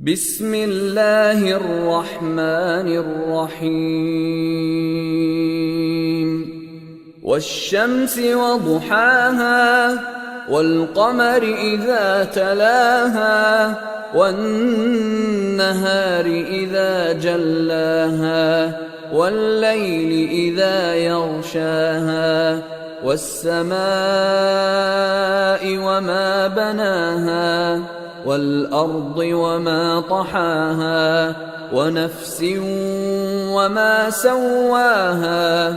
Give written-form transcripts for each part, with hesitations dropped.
بسم الله الرحمن الرحيم والشمس وضحاها والقمر إذا تلاها والنهار إذا جلاها والليل إذا يغشاها والسماء وما بناها والأرض وما طحاها ونفس وما سواها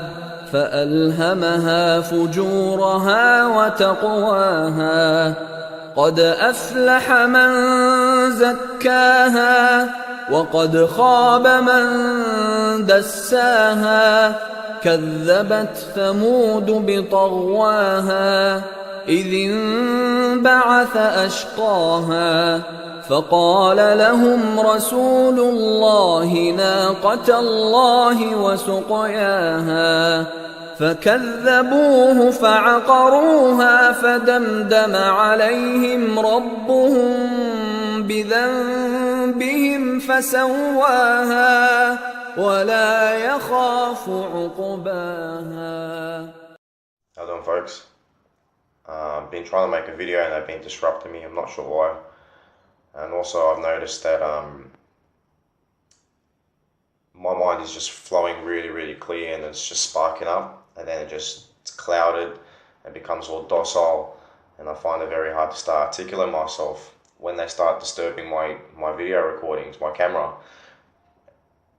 فألهمها فجورها وتقواها قد أفلح من زكاها وقد خاب من دساها كذبت ثمود بطغواها إذ انبعث أشقاها فقال لهم رسول الله ناقة الله وسقياها فكذبوه فعقروها فدمدم عليهم ربهم بذنبهم فسواها ولا يخاف عقباها. How doing, folks? I've been trying to make a video and they've been disrupting me. I'm not sure why. And also I've noticed that my mind is just flowing really clear and it's just sparking up, and then it's clouded and becomes all docile, and I find it very hard to start articulating myself when they start disturbing my video recordings, my camera.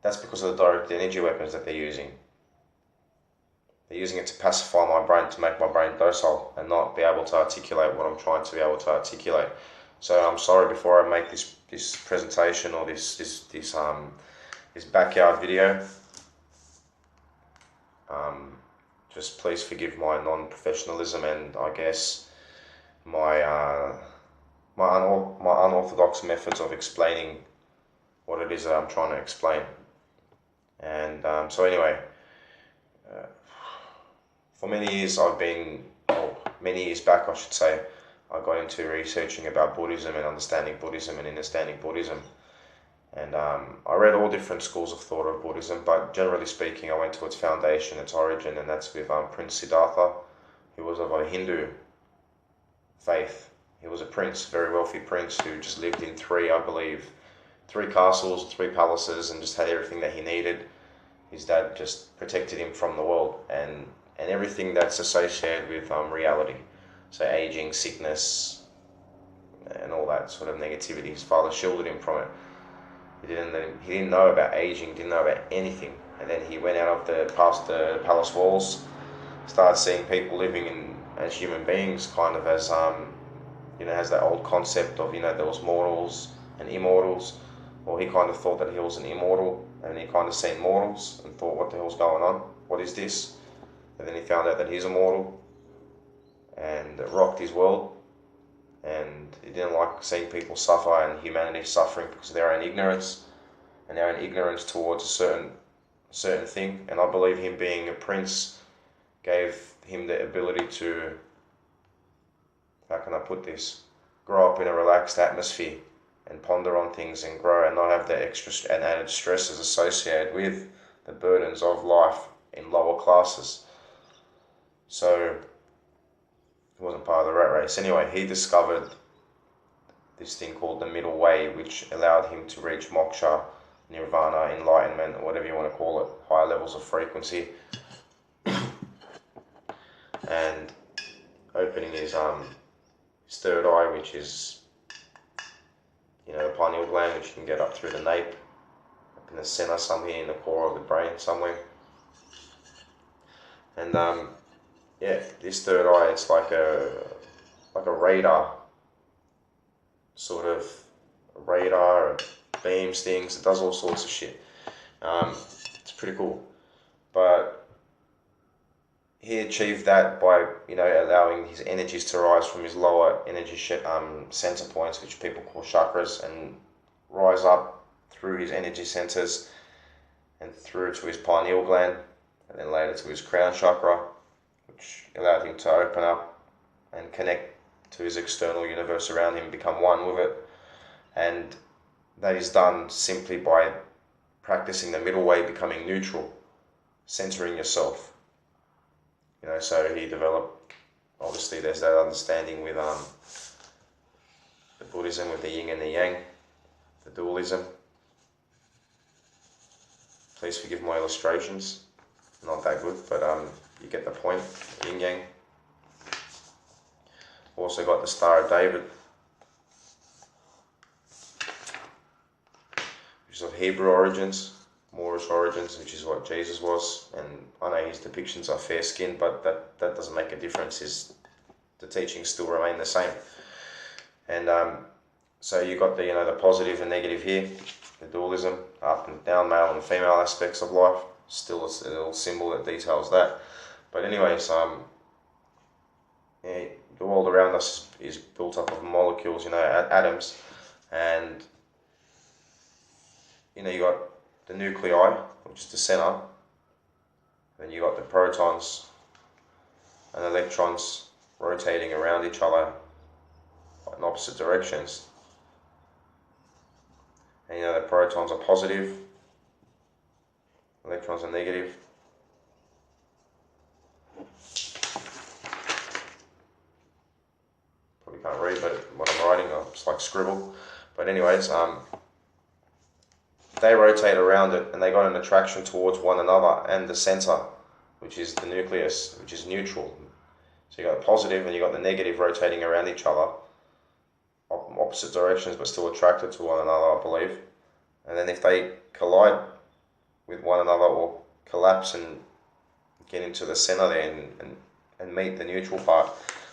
That's because of the direct energy weapons that they're using. They're using it to pacify my brain, to make my brain docile and not be able to articulate what I'm trying to be able to articulate. So I'm sorry before I make this presentation or this backyard video. Just please forgive my non-professionalism and I guess my unorthodox methods of explaining what it is that I'm trying to explain. And so anyway, for many years many years back I should say, I got into researching about Buddhism and understanding Buddhism and understanding Buddhism. And I read all different schools of thought of Buddhism, but generally speaking I went to its foundation, its origin, and that's with Prince Siddhartha, who was of a Hindu faith. He was a prince, a very wealthy prince who just lived in three castles, 3 palaces, and just had everything that he needed. His dad just protected him from the world and everything that's associated with reality. So aging, sickness, and all that sort of negativity. His father shielded him from it. He didn't know about aging, didn't know about anything. And then he went out of past the palace walls, started seeing people living as human beings, kind of as has that old concept of there was mortals and immortals. Well, he kind of thought that he was an immortal, and he kind of seen mortals and thought, what the hell's going on? What is this? And then he found out that he's immortal, and it rocked his world. And he didn't like seeing people suffer and humanity suffering because of their own ignorance and their own ignorance towards a certain thing. And I believe him being a prince gave him the ability to, how can I put this, grow up in a relaxed atmosphere and ponder on things and grow and not have the extra and added stresses associated with the burdens of life in lower classes. So he wasn't part of the rat race. Anyway, he discovered this thing called the middle way, which allowed him to reach moksha, nirvana, enlightenment, or whatever you want to call it, higher levels of frequency, and opening his third eye, which is the pineal gland, which you can get up through the nape, up in the center somewhere in the core of the brain somewhere. And this third eye, it's like a radar, sort of radar, it beams things, it does all sorts of shit. It's pretty cool. But he achieved that by allowing his energies to rise from his lower energy center points, which people call chakras, and rise up through his energy centers and through to his pineal gland, and then later to his crown chakra, which allowed him to open up and connect to his external universe around him, become one with it. And that is done simply by practicing the middle way, becoming neutral, centering yourself. So he developed, obviously there's that understanding with the Buddhism, with the yin and the yang, the dualism. Please forgive my illustrations, not that good, but you get the point, yin yang. Also got the Star of David, which is of Hebrew origins, Moorish origins, which is what Jesus was. And I know his depictions are fair-skinned, but that doesn't make a difference. The teachings still remain the same. And so you got the positive and negative here, the dualism, up and down, male and female aspects of life. Still a little symbol that details that. But anyways, the world around us is built up of molecules, atoms, and you got the nuclei, which is the center. Then you got the protons and electrons rotating around each other in opposite directions. And the protons are positive, electrons are negative. Probably can't read, but what I'm writing, it's like scribble. But anyways, they rotate around it, and they got an attraction towards one another and the center, which is the nucleus, which is neutral. So you got the positive and you got the negative rotating around each other, opposite directions, but still attracted to one another, I believe. And then if they collide with one another or collapse and get into the center there and meet the neutral part,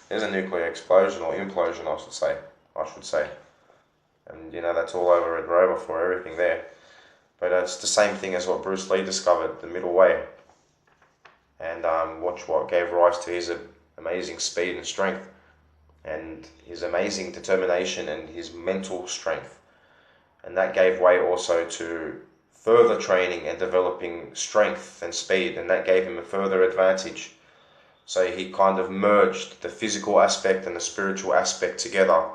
there's a nuclear explosion or implosion, I should say. And that's all over Red Rover for everything there. But it's the same thing as what Bruce Lee discovered, the middle way. And watch what gave rise to his amazing speed and strength, and his amazing determination and his mental strength. And that gave way also to further training and developing strength and speed, and that gave him a further advantage. So he kind of merged the physical aspect and the spiritual aspect together,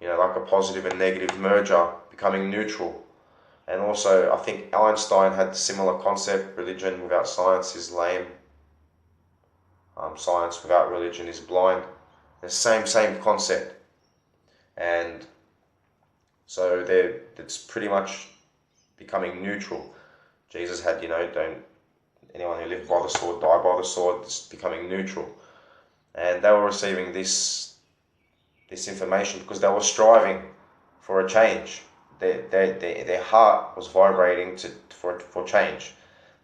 like a positive and negative merger, becoming neutral. And also, I think Einstein had a similar concept: religion without science is lame. Science without religion is blind. The same concept. And so it's pretty much becoming neutral. Jesus had, don't anyone who lived by the sword die by the sword. It's becoming neutral. And they were receiving this information because they were striving for a change. Their heart was vibrating for change.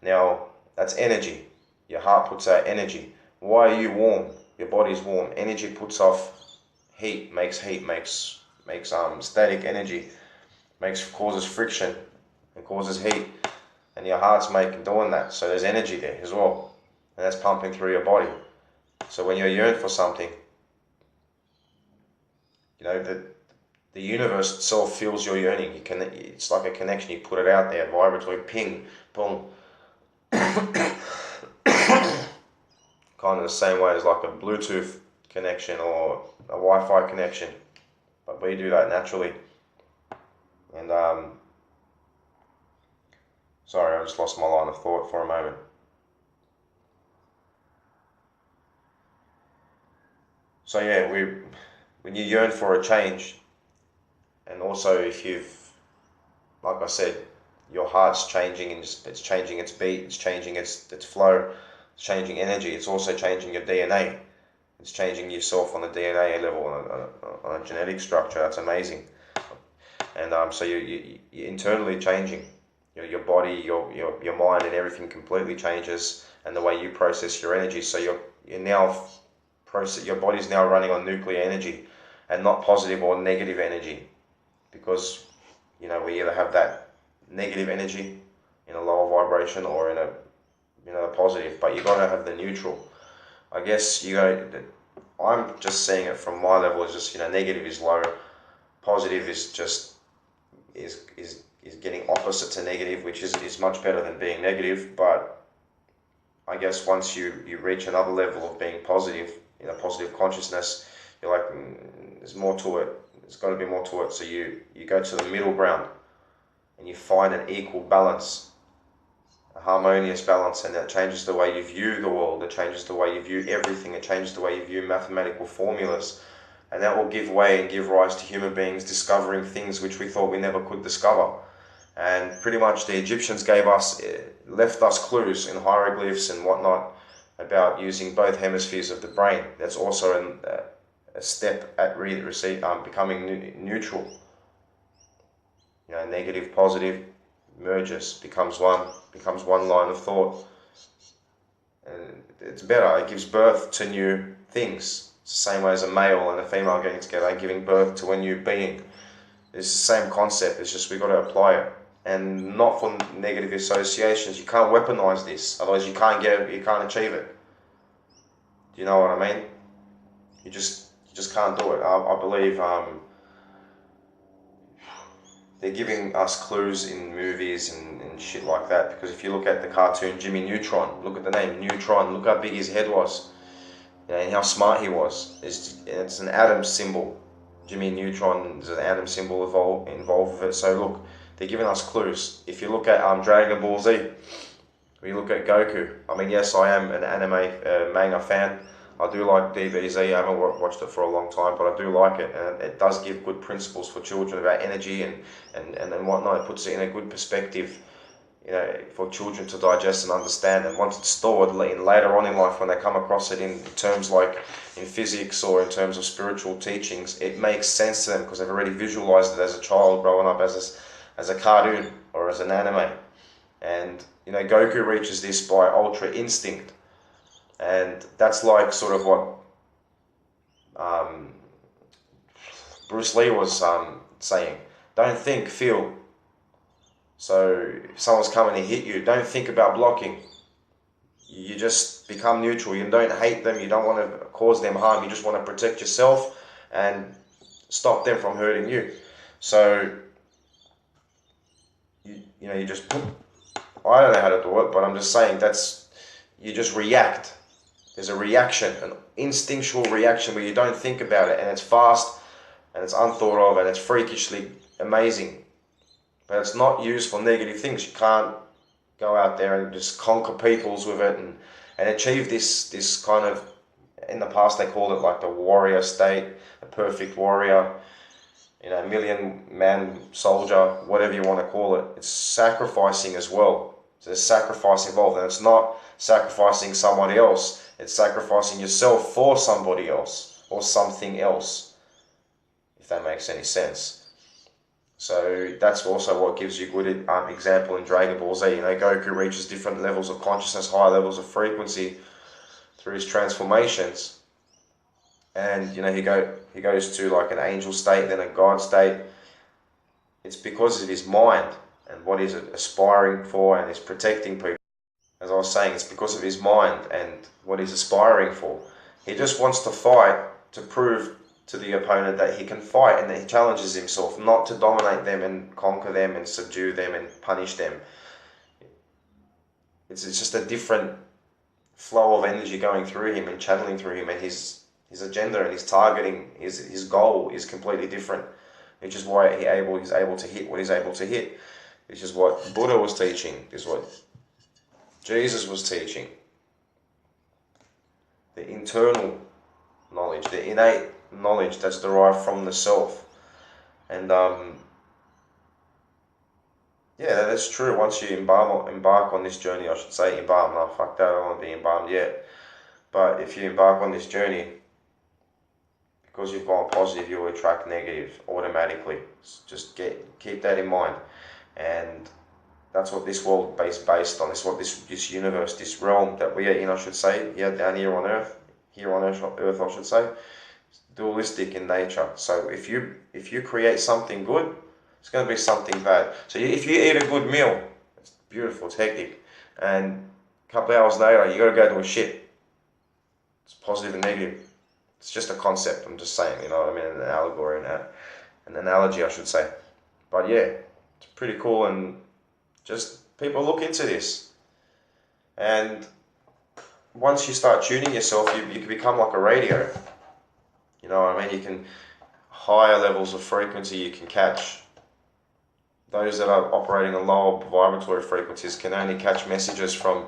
Now, that's energy. Your heart puts out energy. Why are you warm? Your body's warm. Energy puts off heat, makes static energy, causes friction and causes heat. And your heart's doing that. So there's energy there as well. And that's pumping through your body. So when you yearn for something, the universe itself feels your yearning. It's like a connection. You put it out there, vibratory, ping, boom. Kind of the same way as like a Bluetooth connection or a Wi-Fi connection. But we do that naturally. And sorry, I just lost my line of thought for a moment. So yeah, when you yearn for a change, and also if you've, like I said, your heart's changing, and it's changing its beat, it's changing its flow, it's changing energy, it's also changing your DNA. It's changing yourself on the DNA level, on a genetic structure. That's amazing. And so you're internally changing. Your body, your mind, and everything completely changes, and the way you process your energy. So your body's now running on nuclear energy, and not positive or negative energy, because we either have that negative energy in a lower vibration or in a positive, but you got to have the neutral. I guess I'm just seeing it from my level as just negative is low, positive is just is getting opposite to negative, which is much better than being negative. But I guess once you reach another level of being positive, positive consciousness, you're like, there's more to it. There's got to be more to it. So you go to the middle ground, and you find an equal balance, a harmonious balance, and that changes the way you view the world, it changes the way you view everything, it changes the way you view mathematical formulas, and that will give way and give rise to human beings discovering things which we thought we never could discover. And pretty much the Egyptians left us clues in hieroglyphs and whatnot about using both hemispheres of the brain. That's also a step at becoming neutral. You know, negative, positive merges, becomes one line of thought. And it's better, it gives birth to new things. It's the same way as a male and a female getting together, giving birth to a new being. It's the same concept, it's just we've got to apply it. And not for negative associations. You can't weaponize this, otherwise you can't achieve it. Do you know what I mean? You just can't do it. I believe they're giving us clues in movies and shit like that, because if you look at the cartoon Jimmy Neutron, look at the name Neutron, look how big his head was, you know, and how smart he was. It's an atom symbol. Jimmy Neutron is an atom symbol involved with it. So look, they're giving us clues. If you look at Dragon Ball Z, or you look at Goku, I mean, yes, I am an anime manga fan. I do like DBZ, I haven't watched it for a long time, but I do like it, and it does give good principles for children about energy and whatnot. It puts it in a good perspective, you know, for children to digest and understand, and once it's stored later on in life, when they come across it in terms like in physics or in terms of spiritual teachings, it makes sense to them because they've already visualized it as a child growing up as a cartoon or as an anime. And you know, Goku reaches this by ultra instinct, and that's like sort of what Bruce Lee was saying. Don't think, feel. So if someone's coming to hit you, don't think about blocking. You just become neutral. You don't hate them, you don't want to cause them harm, you just want to protect yourself and stop them from hurting you. So you know, you just, I don't know how to do it, but I'm just saying you just react. There's a reaction, an instinctual reaction where you don't think about it, and it's fast and it's unthought of and it's freakishly amazing. But it's not used for negative things. You can't go out there and just conquer peoples with it and achieve this kind of, in the past they called it like the warrior state, a perfect warrior, you know, million-man soldier, whatever you want to call it. It's sacrificing as well. So there's sacrifice involved, and it's not sacrificing somebody else. It's sacrificing yourself for somebody else or something else, if that makes any sense. So that's also what gives you good example in Dragon Ball Z. You know, Goku reaches different levels of consciousness, higher levels of frequency through his transformations. And you know, he goes to like an angel state, then a God state. It's because of his mind and what he's aspiring for, and he's protecting people. As I was saying, it's because of his mind and what he's aspiring for. He just wants to fight to prove to the opponent that he can fight, and that he challenges himself not to dominate them and conquer them and subdue them and punish them. It's just a different flow of energy going through him and channeling through him, and his agenda and his targeting, his goal is completely different, which is why he's able to hit what he's able to hit, which is what Buddha was teaching, is what Jesus was teaching. The internal knowledge, the innate knowledge that's derived from the self. And yeah, that's true. Once you embark on this journey, I should say embalm, no fuck that, I don't want to be embalmed yet. But if you embark on this journey, because you've gone positive, you'll attract negative automatically. Just keep that in mind. And that's what this world is based on. It's what this universe, this realm that we are in, I should say, down here on Earth, I should say, it's dualistic in nature. So if you create something good, it's going to be something bad. So if you eat a good meal, it's beautiful, it's hectic, and a couple of hours later you got to go to a shit. It's positive and negative. It's just a concept. I'm just saying, you know what I mean, an allegory and an analogy, I should say. But yeah, it's pretty cool, and just people look into this. And once you start tuning yourself, you can become like a radio. You know what I mean? You can, higher levels of frequency you can catch those that are operating on lower vibratory frequencies can only catch messages from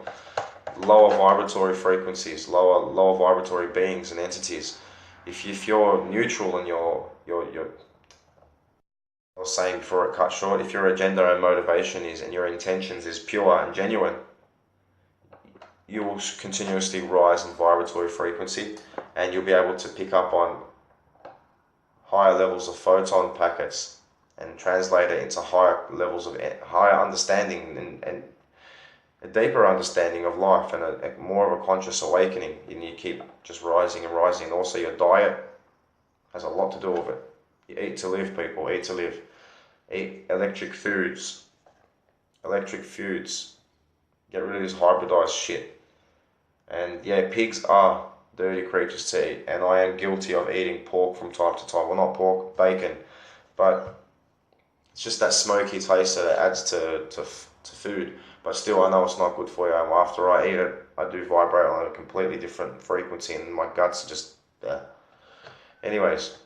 lower vibratory frequencies, lower vibratory beings and entities. If you're neutral and you're I was saying before it cut short, if your agenda and motivation is, and your intentions is pure and genuine, you will continuously rise in vibratory frequency, and you'll be able to pick up on higher levels of photon packets and translate it into higher levels of higher understanding and a deeper understanding of life, and a more of a conscious awakening. And you keep just rising and rising. And also your diet has a lot to do with it. You eat to live, people. Eat to live. Eat electric foods. Electric foods. Get rid of this hybridized shit. And yeah, pigs are dirty creatures to eat, and I am guilty of eating pork from time to time. Well, not pork, bacon, but it's just that smoky taste that it adds to food. But still, I know it's not good for you. And after I eat it, I do vibrate on a completely different frequency, and my guts are just Anyways,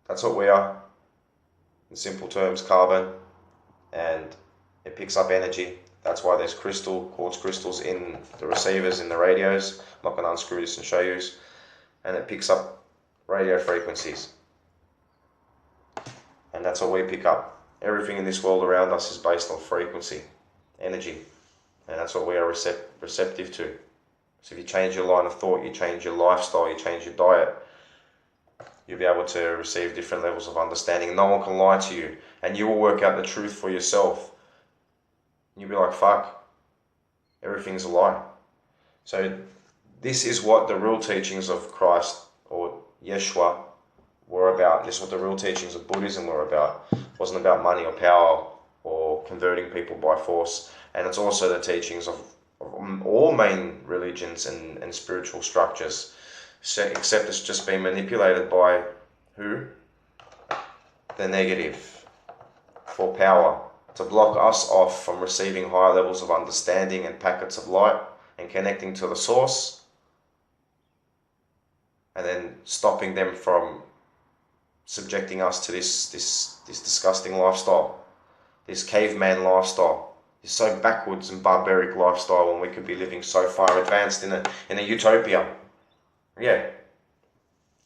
that's what we are. In simple terms, carbon, and it picks up energy. That's why there's quartz crystals in the receivers in the radios. I'm not going to unscrew this and show you. And it picks up radio frequencies. And that's what we pick up. Everything in this world around us is based on frequency, energy. And that's what we are receptive to. So if you change your line of thought, you change your lifestyle, you change your diet, you'll be able to receive different levels of understanding. No one can lie to you. And you will work out the truth for yourself. You'll be like, fuck, everything's a lie. So this is what the real teachings of Christ or Yeshua were about. This is what the real teachings of Buddhism were about. It wasn't about money or power or converting people by force. And it's also the teachings of all main religions and spiritual structures, except it's just been manipulated by who? The negative, for power, to block us off from receiving higher levels of understanding and packets of light and connecting to the source, and then stopping them from subjecting us to this disgusting lifestyle, this caveman lifestyle. It's so backwards and barbaric lifestyle when we could be living so far advanced in a utopia. Yeah.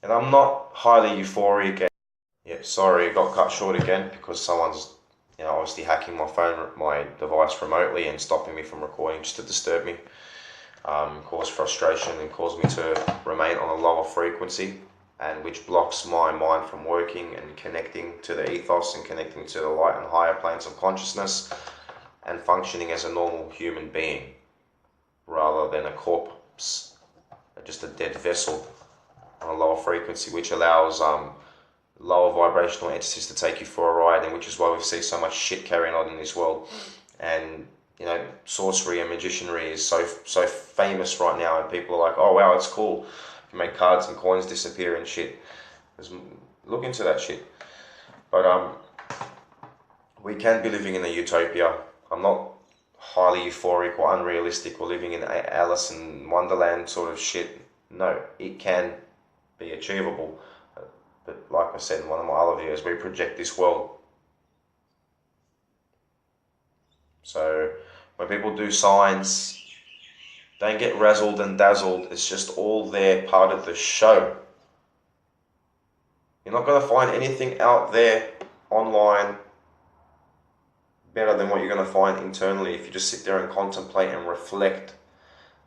And I'm not highly euphoric. Yeah, sorry, it got cut short again because someone's, obviously hacking my device remotely and stopping me from recording just to disturb me, cause frustration and cause me to remain on a lower frequency, and which blocks my mind from working and connecting to the ethos and connecting to the light and higher planes of consciousness, and functioning as a normal human being rather than a corpse, just a dead vessel on a lower frequency, which allows lower vibrational entities to take you for a ride, and which is why we see so much shit carrying on in this world. And sorcery and magicianry is so famous right now, and people are like, oh wow, it's cool, you make cards and coins disappear and shit. Look into that shit. But we can be living in a utopia. I'm not highly euphoric or unrealistic or living in Alice in Wonderland sort of shit. No, it can be achievable. But like I said in one of my other videos, we project this world. So when people do signs, don't get razzled and dazzled. It's just all there, part of the show. You're not going to find anything out there online better than what you're going to find internally if you just sit there and contemplate and reflect.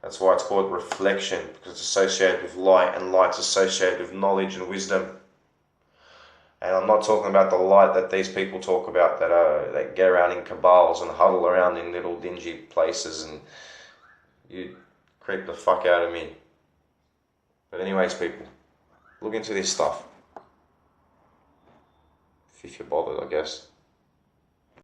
That's why it's called reflection, because it's associated with light, and light's associated with knowledge and wisdom. And I'm not talking about the light that these people talk about that get around in cabals and huddle around in little dingy places, and you creep the fuck out of me. But anyways, people, look into this stuff if you're bothered, I guess.